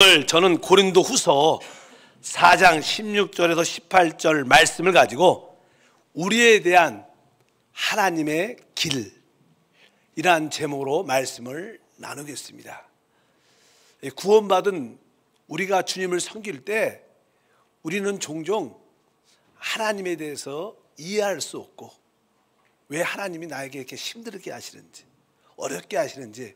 오늘 저는 고린도 후서 4장 16절에서 18절 말씀을 가지고 우리에 대한 하나님의 길이란 제목으로 말씀을 나누겠습니다. 구원받은 우리가 주님을 섬길 때 우리는 종종 하나님에 대해서 이해할 수 없고 왜 하나님이 나에게 이렇게 힘들게 하시는지 어렵게 하시는지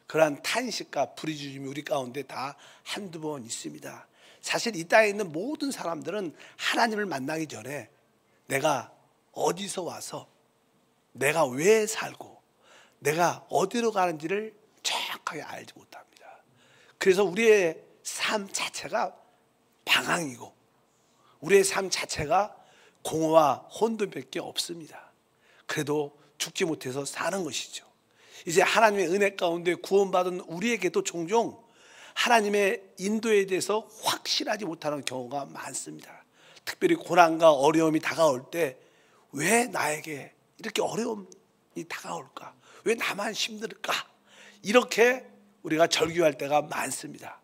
그러한 탄식과 부르짖음이 우리 가운데 다 한두 번 있습니다. 사실 이 땅에 있는 모든 사람들은 하나님을 만나기 전에 내가 어디서 와서 내가 왜 살고 내가 어디로 가는지를 정확하게 알지 못합니다. 그래서 우리의 삶 자체가 방황이고 우리의 삶 자체가 공허와 혼돈밖에 없습니다. 그래도 죽지 못해서 사는 것이죠. 이제 하나님의 은혜 가운데 구원받은 우리에게도 종종 하나님의 인도에 대해서 확실하지 못하는 경우가 많습니다. 특별히 고난과 어려움이 다가올 때 왜 나에게 이렇게 어려움이 다가올까? 왜 나만 힘들까? 이렇게 우리가 절규할 때가 많습니다.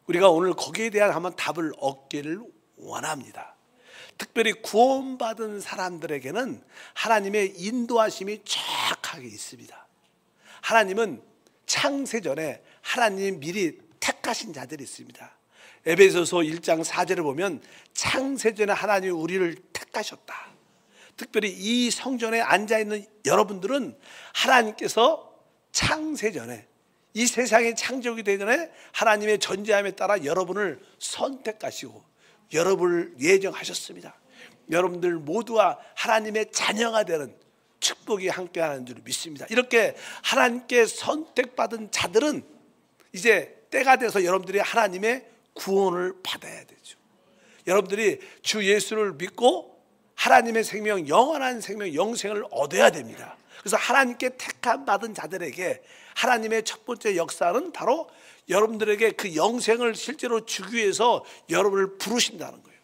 우리가 오늘 거기에 대한 한번 답을 얻기를 원합니다. 특별히 구원받은 사람들에게는 하나님의 인도하심이 정확하게 있습니다. 하나님은 창세전에 하나님 미리 택하신 자들이 있습니다. 에베소서 1장 4절을 보면 창세전에 하나님이 우리를 택하셨다. 특별히 이 성전에 앉아있는 여러분들은 하나님께서 창세전에 이 세상이 창조하기 전에 하나님의 전지함에 따라 여러분을 선택하시고 여러분을 예정하셨습니다. 여러분들 모두가 하나님의 자녀가 되는 축복이 함께하는 줄 믿습니다. 이렇게 하나님께 선택받은 자들은 이제 때가 돼서 여러분들이 하나님의 구원을 받아야 되죠. 여러분들이 주 예수를 믿고 하나님의 생명, 영원한 생명, 영생을 얻어야 됩니다. 그래서 하나님께 택함 받은 자들에게 하나님의 첫 번째 역사는 바로 여러분들에게 그 영생을 실제로 주기 위해서 여러분을 부르신다는 거예요.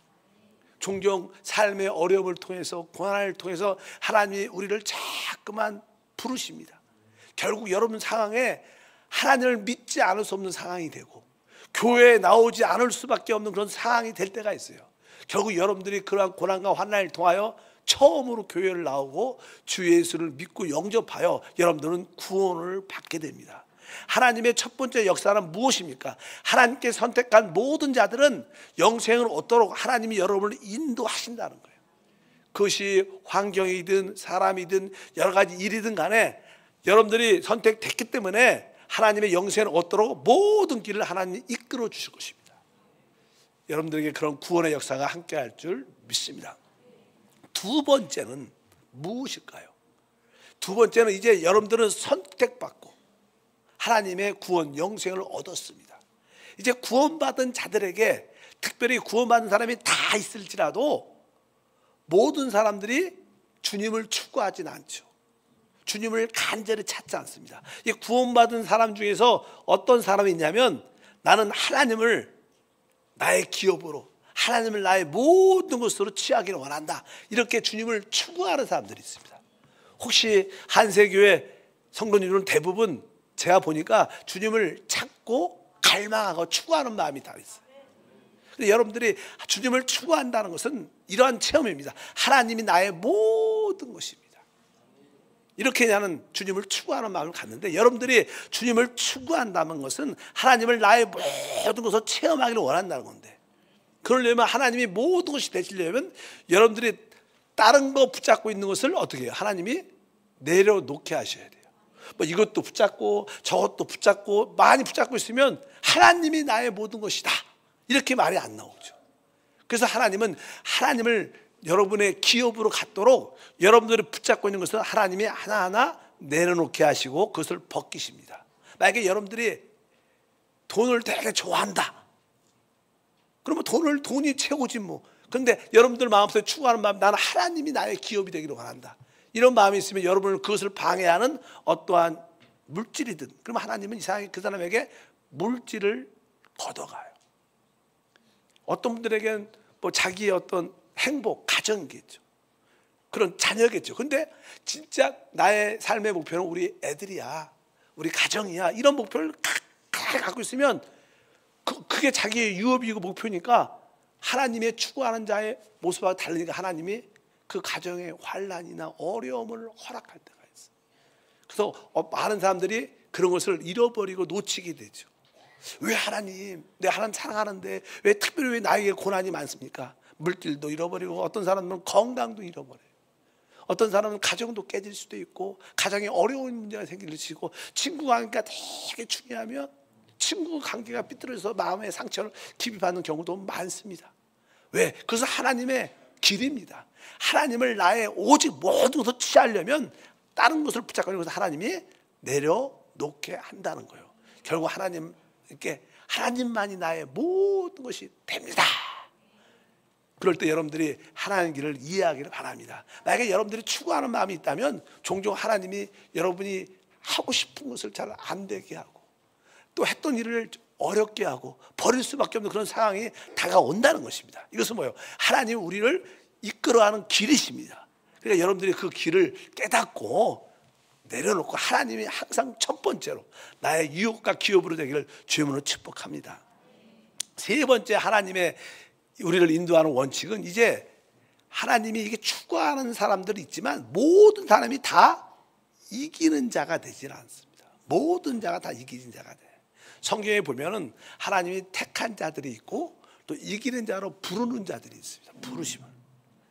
종종 삶의 어려움을 통해서 고난을 통해서 하나님이 우리를 자꾸만 부르십니다. 결국 여러분 상황에 하나님을 믿지 않을 수 없는 상황이 되고 교회에 나오지 않을 수밖에 없는 그런 상황이 될 때가 있어요. 결국 여러분들이 그러한 고난과 환난을 통하여 처음으로 교회를 나오고 주 예수를 믿고 영접하여 여러분들은 구원을 받게 됩니다. 하나님의 첫 번째 역사는 무엇입니까? 하나님께 선택한 모든 자들은 영생을 얻도록 하나님이 여러분을 인도하신다는 거예요. 그것이 환경이든 사람이든 여러 가지 일이든 간에 여러분들이 선택됐기 때문에 하나님의 영생을 얻도록 모든 길을 하나님이 이끌어 주실 것입니다. 여러분들에게 그런 구원의 역사가 함께할 줄 믿습니다. 두 번째는 무엇일까요? 두 번째는 이제 여러분들은 선택받고 하나님의 구원, 영생을 얻었습니다. 이제 구원받은 자들에게 특별히 구원받은 사람이 다 있을지라도 모든 사람들이 주님을 추구하진 않죠. 주님을 간절히 찾지 않습니다. 이 구원받은 사람 중에서 어떤 사람이 있냐면 나는 하나님을 나의 기업으로 하나님을 나의 모든 것으로 취하기를 원한다. 이렇게 주님을 추구하는 사람들이 있습니다. 혹시 한세교회 성도님들은 대부분 제가 보니까 주님을 찾고 갈망하고 추구하는 마음이 다 있어요. 근데 여러분들이 주님을 추구한다는 것은 이러한 체험입니다. 하나님이 나의 모든 것입니다. 이렇게 나는 주님을 추구하는 마음을 갖는데 여러분들이 주님을 추구한다는 것은 하나님을 나의 모든 것을 체험하기를 원한다는 건데 그러려면 하나님이 모든 것이 되시려면 여러분들이 다른 거 붙잡고 있는 것을 어떻게 해요? 하나님이 내려놓게 하셔야 돼요. 뭐 이것도 붙잡고 저것도 붙잡고 많이 붙잡고 있으면 하나님이 나의 모든 것이다 이렇게 말이 안 나오죠. 그래서 하나님은 하나님을 여러분의 기업으로 갖도록 여러분들이 붙잡고 있는 것은 하나님이 하나하나 내려놓게 하시고 그것을 벗기십니다. 만약에 여러분들이 돈을 되게 좋아한다 그러면 돈이 최고지 뭐. 그런데 여러분들 마음속에 추구하는 마음 나는 하나님이 나의 기업이 되기를 원한다 이런 마음이 있으면 여러분은 그것을 방해하는 어떠한 물질이든 그러면 하나님은 이상하게 그 사람에게 물질을 걷어가요. 어떤 분들에게는 뭐 자기의 어떤 행복, 가정이겠죠. 그런 자녀겠죠. 근데 진짜 나의 삶의 목표는 우리 애들이야, 우리 가정이야 이런 목표를 갖고 있으면 그게 자기의 유업이고 목표니까 하나님의 추구하는 자의 모습과 다르니까 하나님이 그 가정에 환난이나 어려움을 허락할 때가 있어요. 그래서 많은 사람들이 그런 것을 잃어버리고 놓치게 되죠. 왜 하나님, 내 하나님 사랑하는데 왜 특별히 왜 나에게 고난이 많습니까? 물질도 잃어버리고 어떤 사람은 건강도 잃어버려요. 어떤 사람은 가정도 깨질 수도 있고 가정에 어려운 문제가 생길 수 있고 친구 관계가 되게 중요하면 친구 관계가 삐뚤어져서 마음의 상처를 깊이 받는 경우도 많습니다. 왜? 그것은 하나님의 길입니다. 하나님을 나의 오직 모든 것을 취하려면 다른 것을 붙잡고 있는 것을 하나님이 내려놓게 한다는 거예요. 결국 하나님께 하나님만이 나의 모든 것이 됩니다. 그럴 때 여러분들이 하나님의 길을 이해하기를 바랍니다. 만약에 여러분들이 추구하는 마음이 있다면 종종 하나님이 여러분이 하고 싶은 것을 잘 안 되게 하고 또 했던 일을 어렵게 하고 버릴 수밖에 없는 그런 상황이 다가온다는 것입니다. 이것은 뭐예요? 하나님이 우리를 이끌어가는 길이십니다. 그러니까 여러분들이 그 길을 깨닫고 내려놓고 하나님이 항상 첫 번째로 나의 유혹과 기업으로 되기를 주님으로 축복합니다. 세 번째 하나님의 우리를 인도하는 원칙은 이제 하나님이 이게 추구하는 사람들이 있지만 모든 사람이 다 이기는 자가 되질 않습니다. 모든 자가 다 이기는 자가 돼요. 성경에 보면은 하나님이 택한 자들이 있고 또 이기는 자로 부르는 자들이 있습니다. 부르심을.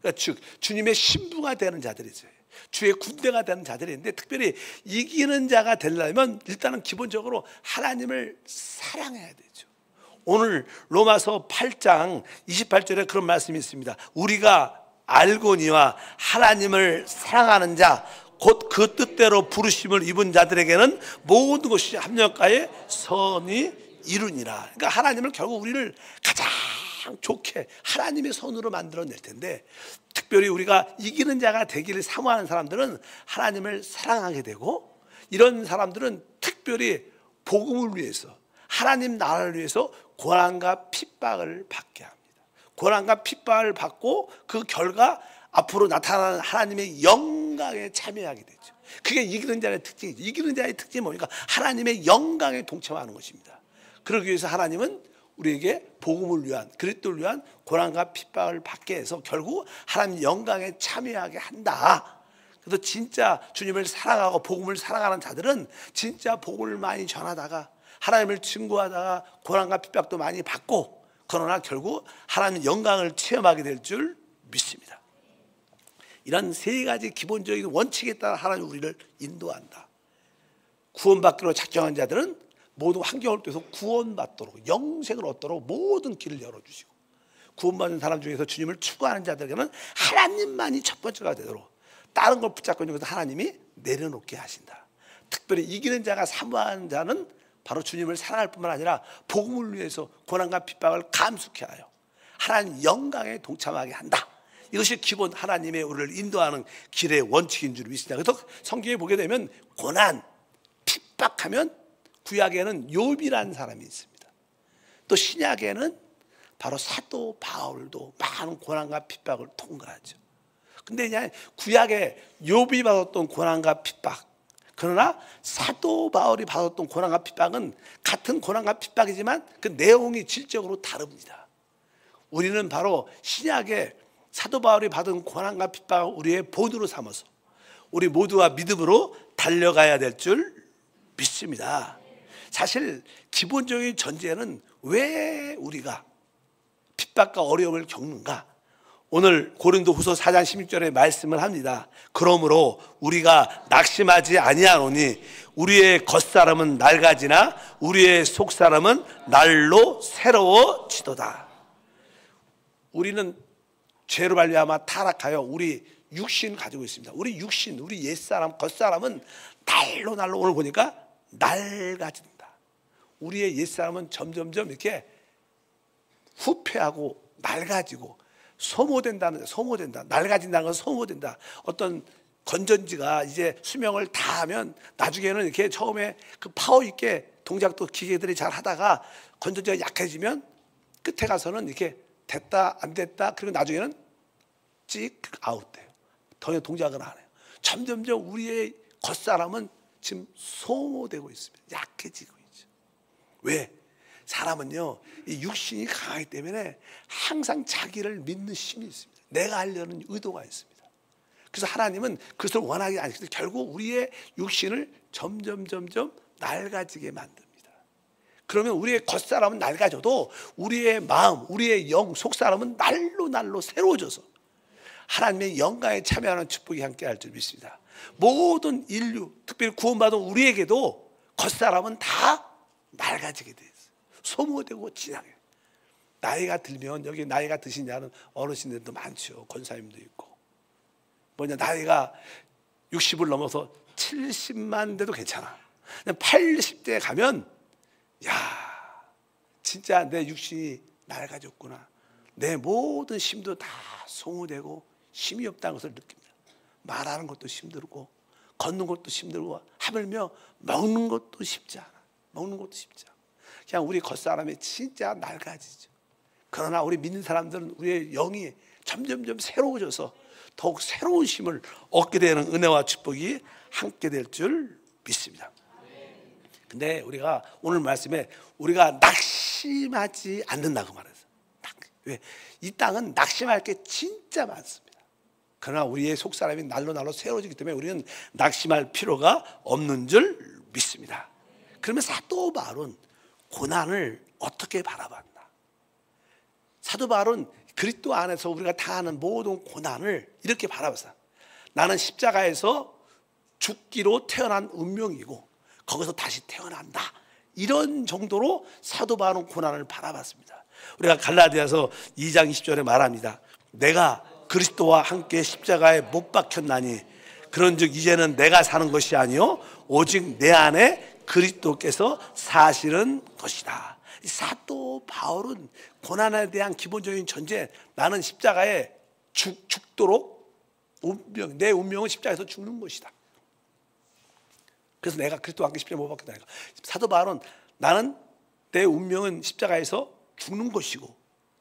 그러니까 즉 주님의 신부가 되는 자들이 있어요. 주의 군대가 되는 자들이 있는데 특별히 이기는 자가 되려면 일단은 기본적으로 하나님을 사랑해야 되죠. 오늘 로마서 8장 28절에 그런 말씀이 있습니다. 우리가 알고니와 하나님을 사랑하는 자 곧 그 뜻대로 부르심을 입은 자들에게는 모든 것이 합력하여 선이 이루니라. 그러니까 하나님을 결국 우리를 가장 좋게 하나님의 손으로 만들어낼 텐데 특별히 우리가 이기는 자가 되기를 사모하는 사람들은 하나님을 사랑하게 되고 이런 사람들은 특별히 복음을 위해서 하나님 나라를 위해서 고난과 핍박을 받게 합니다. 고난과 핍박을 받고 그 결과 앞으로 나타나는 하나님의 영광에 참여하게 되죠. 그게 이기는 자의 특징이죠. 이기는 자의 특징이 뭡니까? 하나님의 영광에 동참하는 것입니다. 그러기 위해서 하나님은 우리에게 복음을 위한 그리스도를 위한 고난과 핍박을 받게 해서 결국 하나님 영광에 참여하게 한다. 그래서 진짜 주님을 사랑하고 복음을 사랑하는 자들은 진짜 복음을 많이 전하다가 하나님을 증거하다가 고난과 핍박도 많이 받고 그러나 결국 하나님의 영광을 체험하게 될 줄 믿습니다. 이런 세 가지 기본적인 원칙에 따라 하나님 우리를 인도한다. 구원받기로 작정한 자들은 모든 환경을 통해서 구원받도록 영생을 얻도록 모든 길을 열어주시고 구원받는 사람 중에서 주님을 추구하는 자들에게는 하나님만이 첫 번째가 되도록 다른 걸 붙잡고 있는 것을 하나님이 내려놓게 하신다. 특별히 이기는 자가 사모하는 자는 바로 주님을 사랑할 뿐만 아니라 복음을 위해서 고난과 핍박을 감수케 하여 하나님 영광에 동참하게 한다. 이것이 기본 하나님의 우리를 인도하는 길의 원칙인 줄 믿습니다. 그래서 성경에 보게 되면 고난, 핍박하면 구약에는 욥이라는 사람이 있습니다. 또 신약에는 바로 사도 바울도 많은 고난과 핍박을 통과하죠. 근데 그냥 구약에 욥이 받았던 고난과 핍박, 그러나 사도 바울이 받았던 고난과 핍박은 같은 고난과 핍박이지만 그 내용이 질적으로 다릅니다. 우리는 바로 신약에 사도 바울이 받은 고난과 핍박을 우리의 본으로 삼아서 우리 모두가 믿음으로 달려가야 될 줄 믿습니다. 사실 기본적인 전제는 왜 우리가 핍박과 어려움을 겪는가? 오늘 고린도후서 4장 16절에 말씀을 합니다. 그러므로 우리가 낙심하지 아니하노니 우리의 겉사람은 낡아지나 우리의 속사람은 날로 새로워지도다. 우리는 죄로 말미암아 타락하여 우리 육신 가지고 있습니다. 우리 육신, 우리 옛사람, 겉사람은 날로 오늘 보니까 낡아진다. 우리의 옛사람은 점점점 이렇게 후퇴하고 낡아지고 소모된다. 낡아진다는 건 소모된다. 어떤 건전지가 이제 수명을 다하면 나중에는 이렇게 처음에 그 파워 있게 동작도 기계들이 잘 하다가 건전지가 약해지면 끝에 가서는 이렇게 됐다 안 됐다 그리고 나중에는 찍 아웃돼요. 더 이상 동작을 안 해요. 점점점 우리의 겉사람은 지금 소모되고 있습니다. 약해지고 있죠. 왜? 사람은요, 이 육신이 강하기 때문에 항상 자기를 믿는 힘이 있습니다. 내가 하려는 의도가 있습니다. 그래서 하나님은 그것을 원하지 않으시고 결국 우리의 육신을 점점 낡아지게 만듭니다. 그러면 우리의 겉사람은 낡아져도 우리의 마음, 우리의 영, 속사람은 날로 새로워져서 하나님의 영광에 참여하는 축복이 함께할 줄 믿습니다. 모든 인류, 특별히 구원받은 우리에게도 겉사람은 다 낡아지게 돼 있어요. 소모되고 지나가요. 나이가 들면, 여기 나이가 드시냐는 어르신들도 많죠. 권사님도 있고. 뭐냐, 나이가 60을 넘어서 70만 돼도 괜찮아. 80대에 가면 야, 진짜 내 육신이 낡아졌구나. 내 모든 힘도 다 소모되고 힘이 없다는 것을 느낍니다. 말하는 것도 힘들고 걷는 것도 힘들고 하물며 먹는 것도 쉽지 않아. 먹는 것도 쉽지 않아. 그냥 우리 겉사람이 진짜 낡아지죠. 그러나 우리 믿는 사람들은 우리의 영이 점점 새로워져서 더욱 새로운 힘을 얻게 되는 은혜와 축복이 함께 될 줄 믿습니다. 근데 우리가 오늘 말씀에 우리가 낙심하지 않는다고 말했어요. 왜? 이 땅은 낙심할 게 진짜 많습니다. 그러나 우리의 속사람이 날로 새로워지기 때문에 우리는 낙심할 필요가 없는 줄 믿습니다. 그러면 사도 바울은 고난을 어떻게 바라봤나? 사도 바울은 그리스도 안에서 우리가 당하는 모든 고난을 이렇게 바라봤어요. 나는 십자가에서 죽기로 태어난 운명이고 거기서 다시 태어난다. 이런 정도로 사도 바울은 고난을 바라봤습니다. 우리가 갈라디아서 2장 20절에 말합니다. 내가 그리스도와 함께 십자가에 못 박혔나니 그런즉 이제는 내가 사는 것이 아니요 오직 내 안에 그리스도께서 사시는 것이다. 사도 바울은 고난에 대한 기본적인 전제, 나는 십자가에 죽도록 운명, 내 운명은 십자가에서 죽는 것이다. 그래서 내가 그리스도와 함께 십자가에 못 박혔다니까. 사도 바울은 나는 내 운명은 십자가에서 죽는 것이고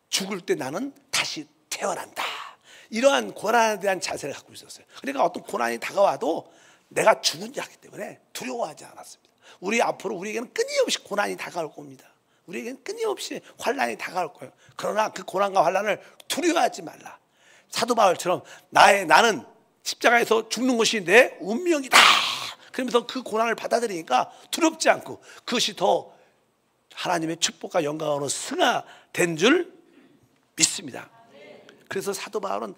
죽을 때 나는 다시 태어난다. 이러한 고난에 대한 자세를 갖고 있었어요. 그러니까 어떤 고난이 다가와도 내가 죽은 자이기 때문에 두려워하지 않았습니다. 우리 앞으로 우리에게는 끊임없이 고난이 다가올 겁니다. 우리에게는 끊임없이 환난이 다가올 거예요. 그러나 그 고난과 환난을 두려워하지 말라. 사도 바울처럼 나는 십자가에서 죽는 것이 내 운명이다. 그러면서 그 고난을 받아들이니까 두렵지 않고 그것이 더 하나님의 축복과 영광으로 승화된 줄 믿습니다. 그래서 사도 바울은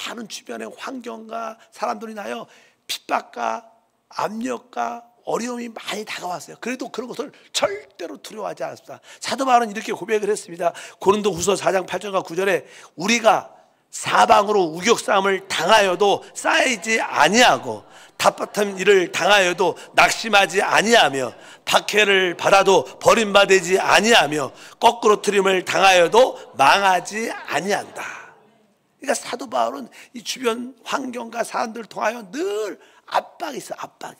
많은 주변의 환경과 사람들이 인하여 핍박과 압력과 어려움이 많이 다가왔어요. 그래도 그런 것을 절대로 두려워하지 않았습니다. 사도 바울은 이렇게 고백을 했습니다. 고린도후서 4장 8절과 9절에 우리가 사방으로 우격싸움을 당하여도 쌓이지 아니하고 답답한 일을 당하여도 낙심하지 아니하며 박해를 받아도 버림받지 아니하며 거꾸로 트림을 당하여도 망하지 아니한다. 그러니까 사도 바울은 이 주변 환경과 사람들을 통하여 늘 압박이 있어. 압박이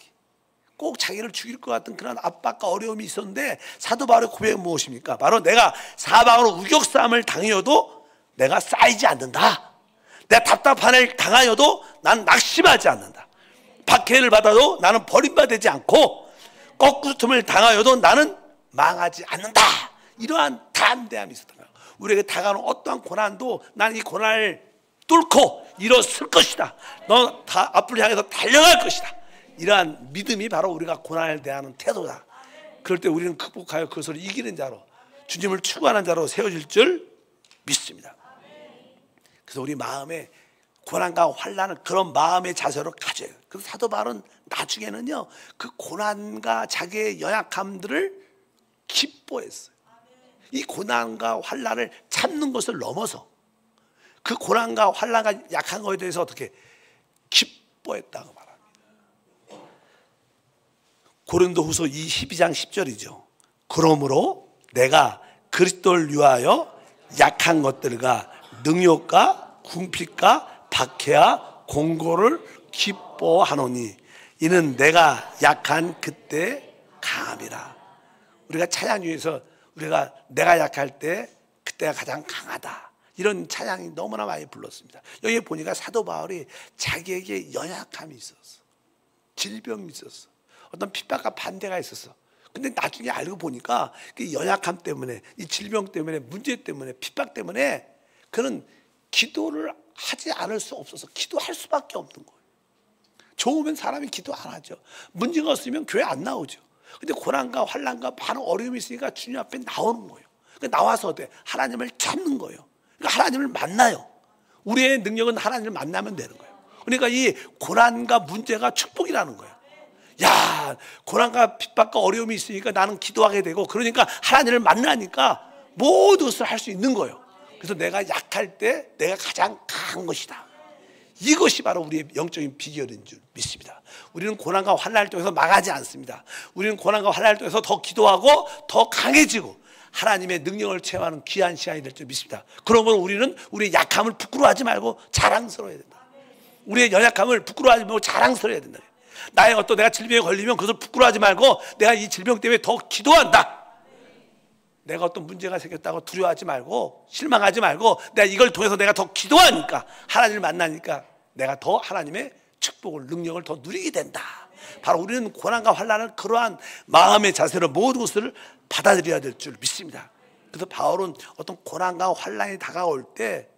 꼭 자기를 죽일 것 같은 그런 압박과 어려움이 있었는데 사도 바울의 고백은 무엇입니까? 바로 내가 사방으로 우격싸움을 당해도 내가 쌓이지 않는다. 내가 답답한 일을 당하여도 난 낙심하지 않는다. 박해를 받아도 나는 버림받지 않고 거꾸로 틈을 당하여도 나는 망하지 않는다. 이러한 담대함이 있었던 거예요. 우리에게 다가오는 어떠한 고난도 난 이 고난을 뚫고 일어설 것이다. 너 다 앞을 향해서 달려갈 것이다. 이러한 믿음이 바로 우리가 고난을 대하는 태도다. 그럴 때 우리는 극복하여 그것을 이기는 자로 주님을 추구하는 자로 세워질 줄 믿습니다. 그래서 우리 마음에 고난과 환난을 그런 마음의 자세로 가져요. 그래서 사도 바울은 나중에는요 그 고난과 자기의 연약함들을 기뻐했어요. 이 고난과 환난을 참는 것을 넘어서 그 고난과 환난과 약한 것에 대해서 어떻게 기뻐했다고 말합니다. 고린도후서 12장 10절이죠. 그러므로 내가 그리스도를 위하여 약한 것들과 능욕과 궁핍과 박해와 공고를 기뻐하노니 이는 내가 약한 그때 강함이라. 우리가 찬양 중에서 우리가 내가 약할 때 그때가 가장 강하다. 이런 찬양이 너무나 많이 불렀습니다. 여기 보니까 사도 바울이 자기에게 연약함이 있었어. 질병이 있었어. 어떤 핍박과 반대가 있었어. 근데 나중에 알고 보니까 그 연약함 때문에, 이 질병 때문에, 문제 때문에, 핍박 때문에 그는 기도를 하지 않을 수 없어서 기도할 수밖에 없는 거예요. 좋으면 사람이 기도 안 하죠. 문제가 없으면 교회 안 나오죠. 근데 고난과 환난과 많은 어려움이 있으니까 주님 앞에 나오는 거예요. 그러니까 나와서 어때? 하나님을 찾는 거예요. 그러니까 하나님을 만나요. 우리의 능력은 하나님을 만나면 되는 거예요. 그러니까 이 고난과 문제가 축복이라는 거예요. 야, 고난과 핍박과 어려움이 있으니까 나는 기도하게 되고, 그러니까 하나님을 만나니까 모든 것을 할 수 있는 거예요. 그래서 내가 약할 때 내가 가장 강한 것이다. 이것이 바로 우리의 영적인 비결인 줄 믿습니다. 우리는 고난과 환난을 통해서 망하지 않습니다. 우리는 고난과 환난을 통해서 더 기도하고 더 강해지고 하나님의 능력을 체험하는 귀한 시간이 될 줄 믿습니다. 그러면 우리는 우리의 약함을 부끄러워하지 말고 자랑스러워야 된다. 우리의 연약함을 부끄러워하지 말고 자랑스러워야 된다. 나의 어떤 내가 질병에 걸리면 그것을 부끄러워하지 말고 내가 이 질병 때문에 더 기도한다. 내가 어떤 문제가 생겼다고 두려워하지 말고 실망하지 말고 내가 이걸 통해서 내가 더 기도하니까, 하나님을 만나니까 내가 더 하나님의 축복을, 능력을 더 누리게 된다. 바로 우리는 고난과 환난을 그러한 마음의 자세로 모든 것을 받아들여야 될 줄 믿습니다. 그래서 바울은 어떤 고난과 환난이 다가올 때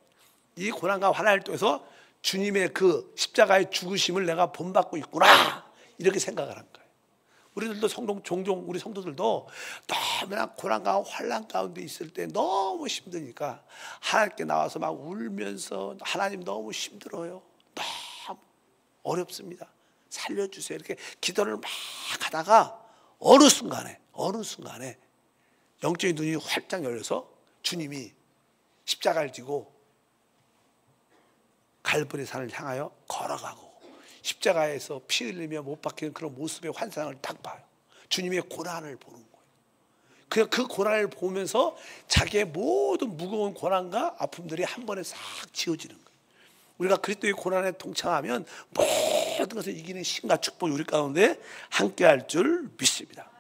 이 고난과 환난을 통해서 주님의 그 십자가의 죽으심을 내가 본받고 있구나, 이렇게 생각을 한 거예요. 우리들도 종종 우리 성도들도 너무나 고난과 환난 가운데 있을 때 너무 힘드니까 하나님께 나와서 막 울면서 하나님 너무 힘들어요, 너무 어렵습니다, 살려주세요, 이렇게 기도를 막 하다가 어느 순간에 영적인 눈이 활짝 열려서 주님이 십자가를 지고 갈보리 산을 향하여 걸어가고 십자가에서 피 흘리며 못 박히는 그런 모습의 환상을 딱 봐요. 주님의 고난을 보는 거예요. 그 고난을 보면서 자기의 모든 무거운 고난과 아픔들이 한 번에 싹 지워지는 거예요. 우리가 그리스도의 고난에 동참하면 모든 것을 이기는 힘과 축복이 우리 가운데 함께할 줄 믿습니다.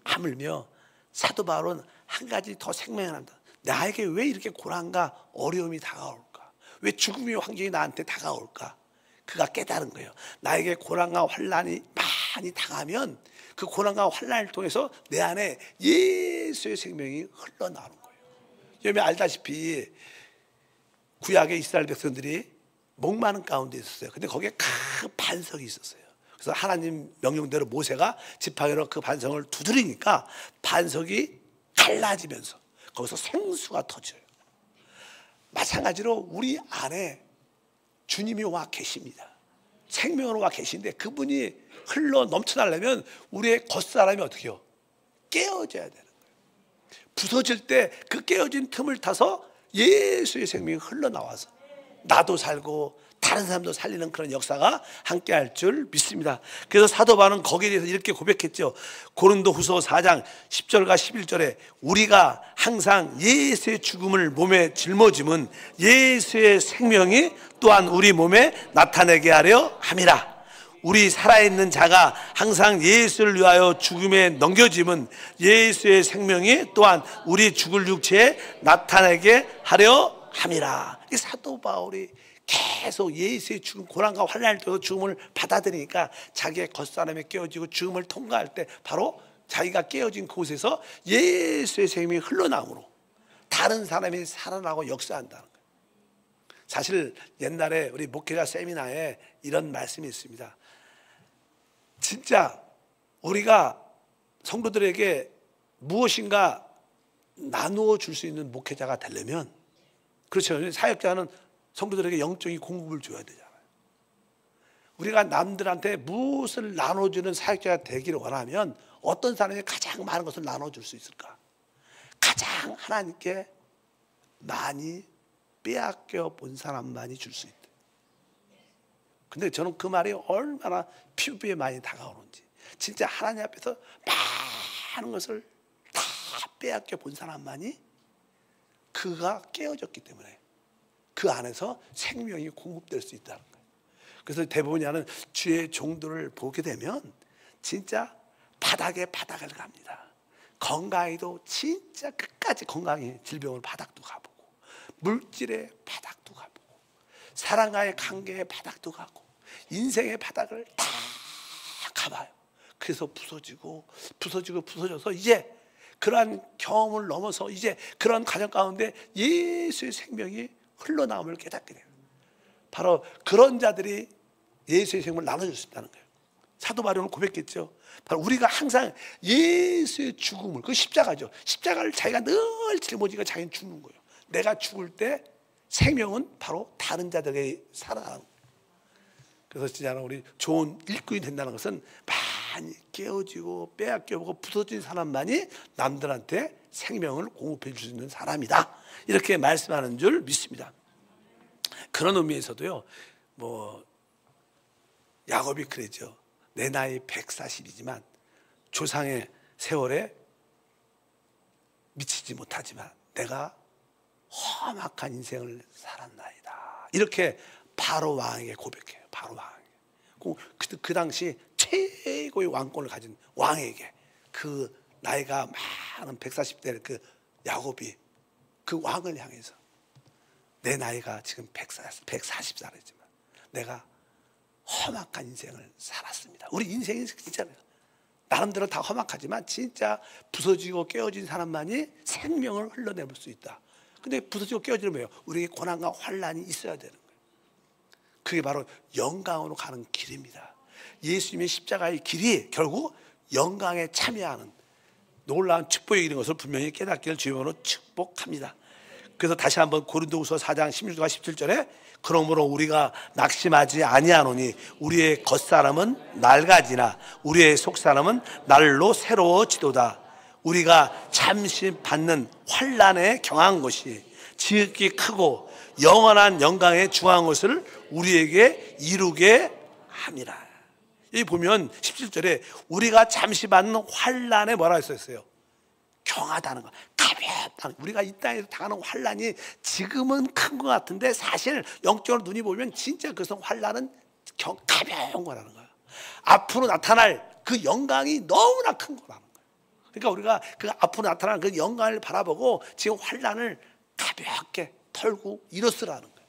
하물며 사도 바울은 한 가지 더 생명을 한다. 나에게 왜 이렇게 고난과 어려움이 다가올까? 왜 죽음의 환경이 나한테 다가올까? 그가 깨달은 거예요. 나에게 고난과 환난이 많이 당하면 그 고난과 환난을 통해서 내 안에 예수의 생명이 흘러나오는 거예요. 여러분이 알다시피 구약의 이스라엘 백성들이 목마른 가운데 있었어요. 근데 거기에 큰 반석이 있었어요. 그래서 하나님 명령대로 모세가 지팡이로 그 반석을 두드리니까 반석이 갈라지면서 거기서 생수가 터져요. 마찬가지로 우리 안에 주님이 와 계십니다. 생명으로 와 계신데 그분이 흘러 넘쳐나려면 우리의 겉사람이 어떻게 해요? 깨어져야 되는 거예요. 부서질 때 그 깨어진 틈을 타서 예수의 생명이 흘러나와서 나도 살고 다른 사람도 살리는 그런 역사가 함께할 줄 믿습니다. 그래서 사도 바울은 거기에 대해서 이렇게 고백했죠. 고린도후서 4장 10절과 11절에 우리가 항상 예수의 죽음을 몸에 짊어짐은 예수의 생명이 또한 우리 몸에 나타내게 하려 함이라. 우리 살아있는 자가 항상 예수를 위하여 죽음에 넘겨짐은 예수의 생명이 또한 우리 죽을 육체에 나타내게 하려 함이라. 이 사도 바울이 계속 예수의 죽음, 고난과 환난을 통해서 죽음을 받아들이니까 자기의 겉사람에 깨어지고 죽음을 통과할 때 바로 자기가 깨어진 그곳에서 예수의 생명이 흘러나오므로 다른 사람이 살아나고 역사한다는 거예요. 사실 옛날에 우리 목회자 세미나에 이런 말씀이 있습니다. 진짜 우리가 성도들에게 무엇인가 나누어 줄 수 있는 목회자가 되려면, 그렇죠, 사역자는 성도들에게 영적인 공급을 줘야 되잖아요. 우리가 남들한테 무엇을 나눠주는 사역자가 되기를 원하면 어떤 사람이 가장 많은 것을 나눠줄 수 있을까? 가장 하나님께 많이 빼앗겨 본 사람만이 줄 수 있다. 근데 저는 그 말이 얼마나 피부에 많이 다가오는지, 진짜 하나님 앞에서 많은 것을 다 빼앗겨 본 사람만이 그가 깨어졌기 때문에 그 안에서 생명이 공급될 수 있다는 거예요. 그래서 대부분이는 주의 종들을 보게 되면 진짜 바닥에 바닥을 갑니다. 건강에도 진짜 끝까지 건강에 질병을 바닥도 가보고, 물질의 바닥도 가보고, 사랑과의 관계의 바닥도 가고, 인생의 바닥을 다 가봐요. 그래서 부서져서 이제 그러한 경험을 넘어서 이제 그러한 가정 가운데 예수의 생명이 흘러나옴을 깨닫게 돼요. 바로 그런 자들이 예수의 생명을 나눠줄 수 있다는 거예요. 사도 바울은 고백했죠. 바로 우리가 항상 예수의 죽음을, 그 십자가죠. 십자가를 자기가 늘 짊어지니까 자기는 죽는 거예요. 내가 죽을 때 생명은 바로 다른 자들에게 살아나는 거예요. 그래서 진짜 우리 좋은 일꾼이 된다는 것은 많이 깨어지고 빼앗겨보고 부서진 사람만이 남들한테 생명을 공급해 줄 수 있는 사람이다, 이렇게 말씀하는 줄 믿습니다. 그런 의미에서도요, 야곱이 그랬죠. 내 나이 140이지만 조상의 세월에 미치지 못하지만 내가 험악한 인생을 살았나이다, 이렇게 바로 왕에게 고백해요. 바로 왕에게. 그 당시 최고의 왕권을 가진 왕에게, 그 나이가 많은 140대 그 야곱이 그 왕을 향해서 내 나이가 지금 140살이지만 내가 험악한 인생을 살았습니다. 우리 인생이 진짜 나름대로 다 험악하지만 진짜 부서지고 깨어진 사람만이 생명을 흘러내볼 수 있다. 근데 부서지고 깨어지는 뭐예요? 우리에게 고난과 환난이 있어야 되는 거예요. 그게 바로 영광으로 가는 길입니다. 예수님의 십자가의 길이 결국 영광에 참여하는 놀라운 축복이 있는 것을 분명히 깨닫기를 주님으로 축복합니다. 그래서 다시 한번 고린도후서 4장 16절과 17절에 그러므로 우리가 낙심하지 아니하노니 우리의 겉사람은 낡아지나 우리의 속사람은 날로 새로워지도다. 우리가 잠시 받는 환난에 경한 것이 지극히 크고 영원한 영광에 중한 것을 우리에게 이루게 함이라. 여기 보면 17절에 우리가 잠시 받는 환난에 뭐라고 했었어요? 경하다는 거, 가볍다는 거. 우리가 이 땅에서 당하는 환난이 지금은 큰 것 같은데 사실 영적으로 눈이 보면 진짜 그것은 환난은 가벼운 거라는 거예요. 앞으로 나타날 그 영광이 너무나 큰 거라는 거예요. 그러니까 우리가 그 앞으로 나타날 그 영광을 바라보고 지금 환난을 가볍게 털고 일어서라는 거예요.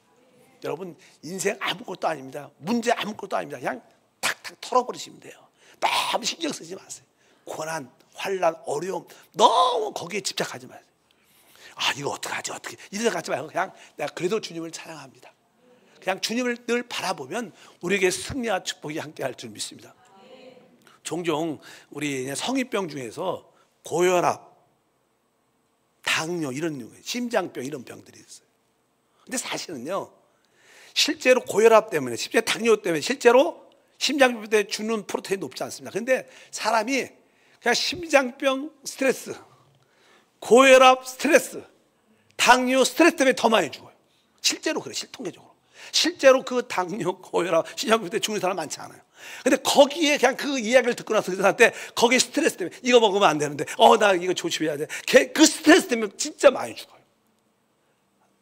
여러분, 인생 아무것도 아닙니다. 문제 아무것도 아닙니다. 그냥 탁탁 털어버리시면 돼요. 너무 신경 쓰지 마세요. 고난, 환난, 어려움 너무 거기에 집착하지 마세요. 아, 이거 어떡하지, 어떻게 이런 생각하지 말고 그냥 내가 그래도 주님을 찬양합니다. 그냥 주님을 늘 바라보면 우리에게 승리와 축복이 함께할 줄 믿습니다. 종종 우리 성인병 중에서 고혈압, 당뇨, 이런 심장병, 이런 병들이 있어요. 근데 사실은요, 실제로 고혈압 때문에, 실제 당뇨 때문에, 실제로 심장병 때문에 주는 프로테인이 높지 않습니다. 근데 사람이 그냥 심장병 스트레스, 고혈압 스트레스, 당뇨 스트레스 때문에 더 많이 죽어요. 실제로 그래요. 실통계적으로. 실제로 그 당뇨, 고혈압, 심장병 때문에 죽는 사람 많지 않아요. 근데 거기에 그냥 그 이야기를 듣고 나서 그 사람한테 거기에 스트레스 때문에 이거 먹으면 안 되는데 나 이거 조심해야 돼. 그 스트레스 때문에 진짜 많이 죽어요.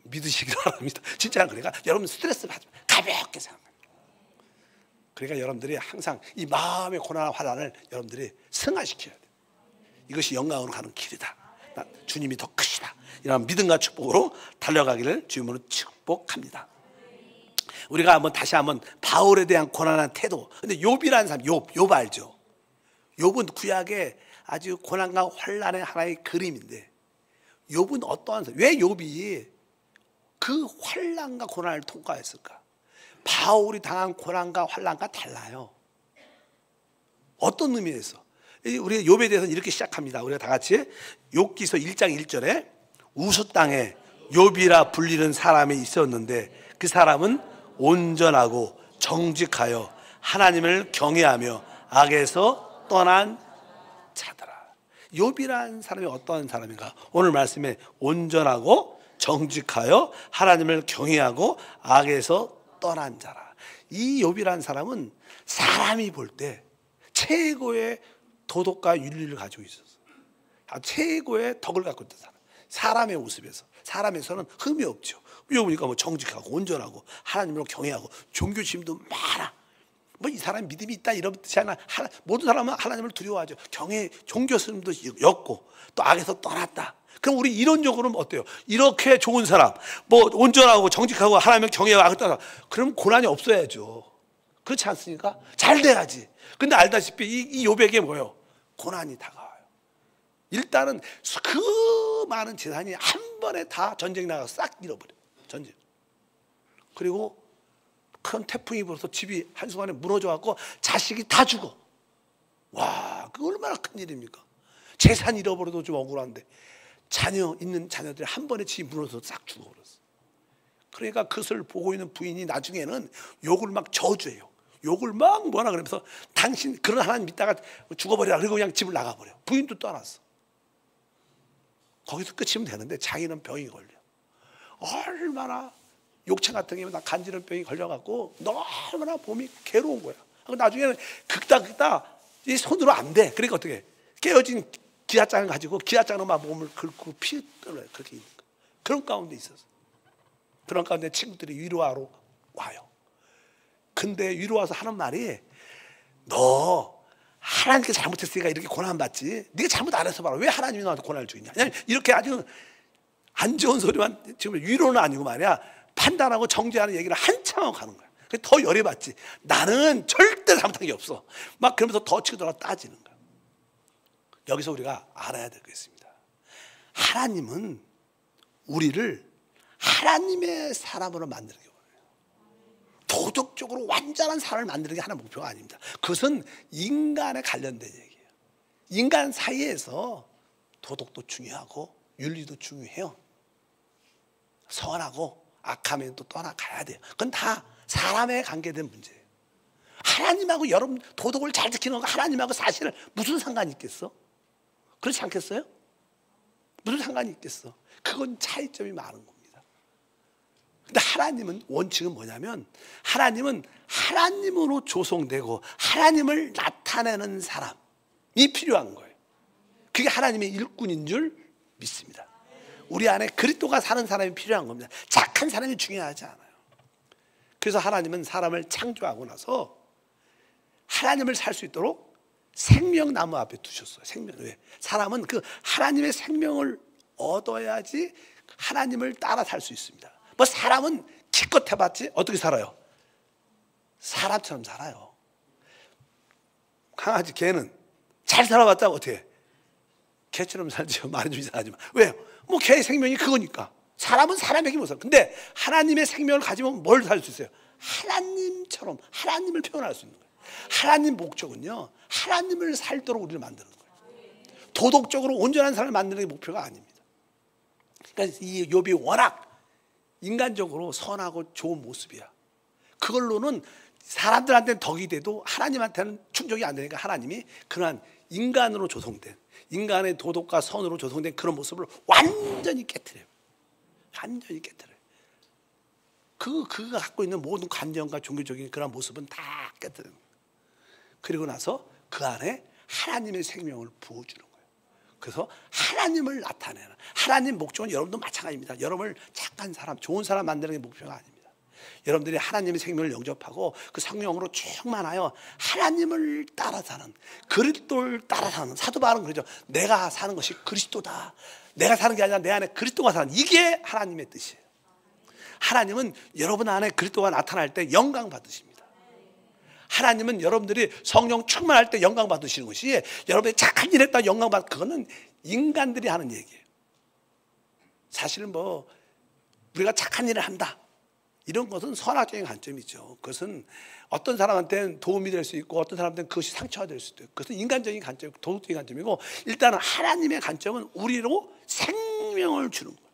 믿으시기 바랍니다. 진짜. 그러니까 여러분 스트레스 받지 마. 가볍게 생각해요. 그러니까 여러분들이 항상 이 마음의 고난과 환난을 여러분들이 승화시켜야 돼요. 이것이 영광으로 가는 길이다. 주님이 더 크시다. 이런 믿음과 축복으로 달려가기를 주님으로 축복합니다. 우리가 다시 한번 바울에 대한 고난한 태도. 근데 욥이라는 사람, 욥 알죠? 욥은 구약의 아주 고난과 환난의 하나의 그림인데, 욥은 어떠한 사람? 왜 욥이 그 환난과 고난을 통과했을까? 바울이 당한 고난과 환난과 달라요. 어떤 의미에서? 우리 욥에 대해서는 이렇게 시작합니다. 우리가 다 같이 욥기서 1장 1절에 우스 땅에 욥이라 불리는 사람이 있었는데 그 사람은 온전하고 정직하여 하나님을 경외하며 악에서 떠난 자더라. 욥이라는 사람이 어떠한 사람인가? 오늘 말씀에 온전하고 정직하여 하나님을 경외하고 악에서 떠난 자라. 이 욥이라는 사람은 사람이 볼 때 최고의 도덕과 윤리를 가지고 있었어요. 최고의 덕을 갖고 있던 사람. 사람의 모습에서, 사람에서는 흠이 없죠. 보니까 정직하고 온전하고 하나님을 경외하고 종교심도 많아. 이 사람이 믿음이 있다 이런 뜻이 아니라 모든 사람은 하나님을 두려워하죠. 종교심도 였고 또 악에서 떠났다. 그럼 우리 이론적으로는 어때요? 이렇게 좋은 사람, 온전하고 정직하고 하나님을 경외하고 악을 떠나. 그럼 고난이 없어야죠. 그렇지 않습니까? 잘 돼야지. 근데 알다시피 이 욥에게 뭐예요? 고난이 다가와요. 일단은 그 많은 재산이 한 번에 다 전쟁 나가서 싹 잃어버려요. 전쟁. 그리고 큰 태풍이 불어서 집이 한순간에 무너져갖고 자식이 다 죽어. 와, 그 얼마나 큰 일입니까? 재산 잃어버려도 좀 억울한데 있는 자녀들이 한 번에 집이 무너져서 싹 죽어버렸어. 그러니까 그것을 보고 있는 부인이 나중에는 욕을 막 저주해요. 욕을 막 뭐라 그러면서 당신 그런 하나님 믿다가 죽어버리라. 그리고 그냥 집을 나가버려. 부인도 떠났어. 거기서 끝이면 되는데 자기는 병이 걸려. 얼마나 욕창 같은 게 간지러운 병이 걸려갖고 너무나 몸이 괴로운 거야. 나중에는 긁다 이 손으로 안 돼. 그러니까 어떻게 깨어진 기아장을 가지고 기아장으로 막 몸을 긁고 피 떨어요. 그렇게 있는 거야. 그런 가운데 있었어. 그런 가운데 친구들이 위로하러 와요. 근데 위로 와서 하는 말이 너 하나님께 잘못했으니까 이렇게 고난받지. 네가 잘못 안 해서 봐라. 왜 하나님이 너한테 고난을 주겠냐. 그냥 이렇게 아주 안 좋은 소리만, 지금 위로는 아니고 말이야, 판단하고 정죄하는 얘기를 한참 하고 가는 거야. 더 열애받지. 나는 절대 잘못한 게 없어. 막 그러면서 더 치고 들어가 따지는 거야. 여기서 우리가 알아야 될 게 있습니다. 하나님은 우리를 하나님의 사람으로 만드는 게 도덕적으로 완전한 사람을 만드는 게 하나의 목표가 아닙니다. 그것은 인간에 관련된 얘기예요. 인간 사이에서 도덕도 중요하고 윤리도 중요해요. 선하고 악하면 또 떠나가야 돼요. 그건 다 사람에 관계된 문제예요. 하나님하고 여러분 도덕을 잘 지키는 거 하나님하고 사실은 무슨 상관이 있겠어? 그렇지 않겠어요? 무슨 상관이 있겠어? 그건 차이점이 많은 겁니다. 근데 하나님은 원칙은 뭐냐면 하나님은 하나님으로 조성되고 하나님을 나타내는 사람이 필요한 거예요. 그게 하나님의 일꾼인 줄 믿습니다. 우리 안에 그리스도가 사는 사람이 필요한 겁니다. 착한 사람이 중요하지 않아요. 그래서 하나님은 사람을 창조하고 나서 하나님을 살 수 있도록 생명나무 앞에 두셨어요. 생명. 왜? 사람은 그 하나님의 생명을 얻어야지 하나님을 따라 살 수 있습니다. 뭐 사람은 기껏 해봤지 어떻게 살아요? 사람처럼 살아요. 강아지 개는 잘 살아봤자 어떻게 해? 개처럼 살죠. 말이 좀 이상하지만. 왜요? 뭐 개의 생명이 그거니까. 사람은 사람에게 못 살아. 근데 하나님의 생명을 가지면 뭘 살 수 있어요? 하나님처럼 하나님을 표현할 수 있는 거예요. 하나님 목적은요, 하나님을 살도록 우리를 만드는 거예요. 도덕적으로 온전한 사람을 만드는 게 목표가 아닙니다. 그러니까 이 욥이 워낙 인간적으로 선하고 좋은 모습이야. 그걸로는 사람들한테는 덕이 돼도 하나님한테는 충족이 안 되니까 하나님이 그러한 인간으로 조성된, 인간의 도덕과 선으로 조성된 그런 모습을 완전히 깨트려요. 완전히 깨트려요. 그가 갖고 있는 모든 관념과 종교적인 그런 모습은 다 깨트려요. 그리고 나서 그 안에 하나님의 생명을 부어주는 거예요. 그래서 하나님을 나타내는, 하나님 목적은 여러분도 마찬가지입니다. 여러분을 착한 사람, 좋은 사람 만드는 게 목표가 아닙니다. 여러분들이 하나님의 생명을 영접하고 그 성령으로 충만하여 하나님을 따라 사는, 그리스도를 따라 사는, 사도 바울은 그러죠. 내가 사는 것이 그리스도다. 내가 사는 게 아니라 내 안에 그리스도가 사는, 이게 하나님의 뜻이에요. 하나님은 여러분 안에 그리스도가 나타날 때 영광 받으십니다. 하나님은 여러분들이 성령 충만할 때 영광 받으시는 것이, 여러분이 착한 일 했다 영광 받, 그거는 인간들이 하는 얘기예요. 사실은 뭐 우리가 착한 일을 한다, 이런 것은 선악적인 관점이죠. 그것은 어떤 사람한테는 도움이 될 수 있고 어떤 사람한테는 그것이 상처가 될 수도 있고, 그것은 인간적인 관점, 도덕적인 관점이고, 일단은 하나님의 관점은 우리로 생명을 주는 거예요.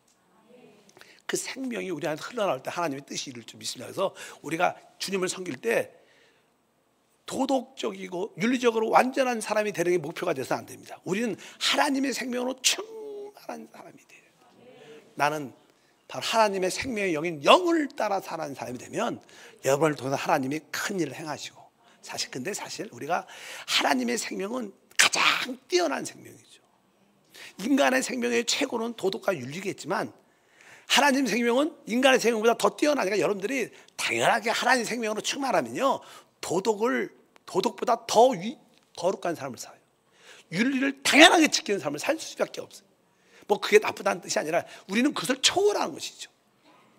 그 생명이 우리 안에서 흘러나올 때 하나님의 뜻이 이룰 줄 믿습니다. 그래서 우리가 주님을 섬길 때 도덕적이고 윤리적으로 완전한 사람이 되는 게 목표가 돼서는 안 됩니다. 우리는 하나님의 생명으로 충만한 사람이 돼요. 나는 바로 하나님의 생명의 영인 영을 따라 사는 사람이 되면 여러분을 통해서 하나님이 큰 일을 행하시고, 근데 사실 우리가 하나님의 생명은 가장 뛰어난 생명이죠. 인간의 생명의 최고는 도덕과 윤리겠지만 하나님 생명은 인간의 생명보다 더 뛰어나니까 여러분들이 당연하게 하나님 생명으로 충만하면요, 도덕보다 더 거룩한 삶을 살아요. 윤리를 당연하게 지키는 삶을 살 수밖에 없어요. 뭐 그게 나쁘다는 뜻이 아니라 우리는 그것을 초월하는 것이죠.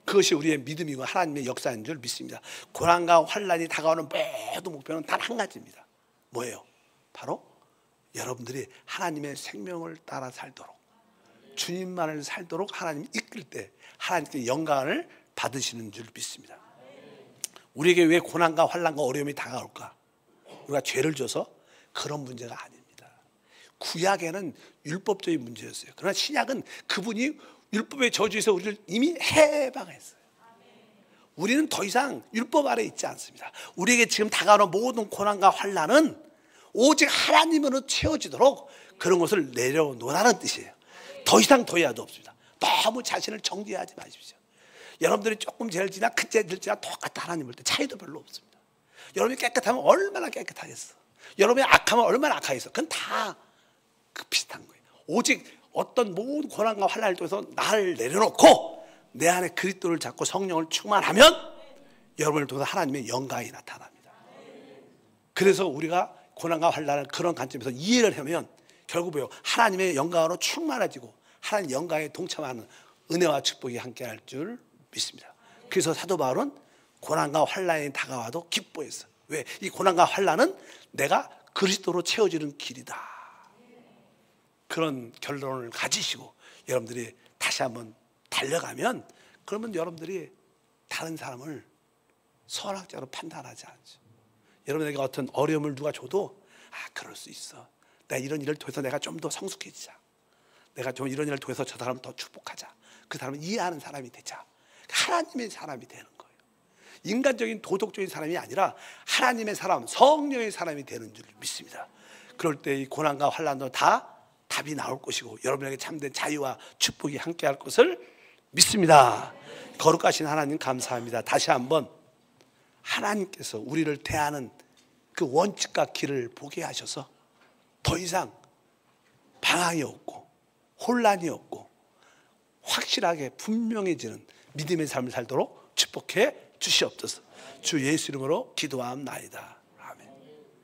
그것이 우리의 믿음이고 하나님의 역사인 줄 믿습니다. 고난과 환난이 다가오는 모든 목표는 단 한 가지입니다. 뭐예요? 바로 여러분들이 하나님의 생명을 따라 살도록, 주님만을 살도록 하나님이 이끌 때 하나님께 영광을 받으시는 줄 믿습니다. 우리에게 왜 고난과 환난과 어려움이 다가올까? 우리가 죄를 져서? 그런 문제가 아닙니다. 구약에는 율법적인 문제였어요. 그러나 신약은 그분이 율법의 저주에서 우리를 이미 해방했어요. 우리는 더 이상 율법 아래 있지 않습니다. 우리에게 지금 다가오는 모든 고난과 환난은 오직 하나님으로 채워지도록 그런 것을 내려놓으라는 뜻이에요. 더 이상 더해야도 없습니다. 너무 자신을 정죄하지 마십시오. 여러분들이 조금 죄를 지나 큰 죄를 지나 똑같다 하나님 볼 때 차이도 별로 없습니다. 여러분이 깨끗하면 얼마나 깨끗하겠어. 여러분이 악하면 얼마나 악하겠어. 그건 다 비슷한 거예요. 오직 어떤 모든 고난과 환난을 통해서 나를 내려놓고 내 안에 그리스도를 잡고 성령을 충만하면 여러분을 통해서 하나님의 영광이 나타납니다. 그래서 우리가 고난과 환난을 그런 관점에서 이해를 하면 결국 뭐예요? 하나님의 영광으로 충만해지고 하나님 영광에 동참하는 은혜와 축복이 함께할 줄 믿습니다. 그래서 사도 바울은 고난과 환난이 다가와도 기뻐했어요. 왜? 이 고난과 환난은 내가 그리스도로 채워지는 길이다. 그런 결론을 가지시고 여러분들이 다시 한번 달려가면 그러면 여러분들이 다른 사람을 선악자로 판단하지 않죠. 여러분에게 어떤 어려움을 누가 줘도 그럴 수 있어. 내가 이런 일을 통해서 내가 좀 더 성숙해지자. 내가 좀 이런 일을 통해서 저 사람을 더 축복하자. 그 사람을 이해하는 사람이 되자. 하나님의 사람이 되는 거예요. 인간적인 도덕적인 사람이 아니라 하나님의 사람, 성령의 사람이 되는 줄 믿습니다. 그럴 때 이 고난과 환난도 다 답이 나올 것이고 여러분에게 참된 자유와 축복이 함께할 것을 믿습니다. 거룩하신 하나님 감사합니다. 다시 한번 하나님께서 우리를 대하는 그 원칙과 길을 보게 하셔서 더 이상 방황이 없고 혼란이 없고 확실하게 분명해지는 믿음의 삶을 살도록 축복해 주시옵소서. 주 예수 이름으로 기도하옵나이다.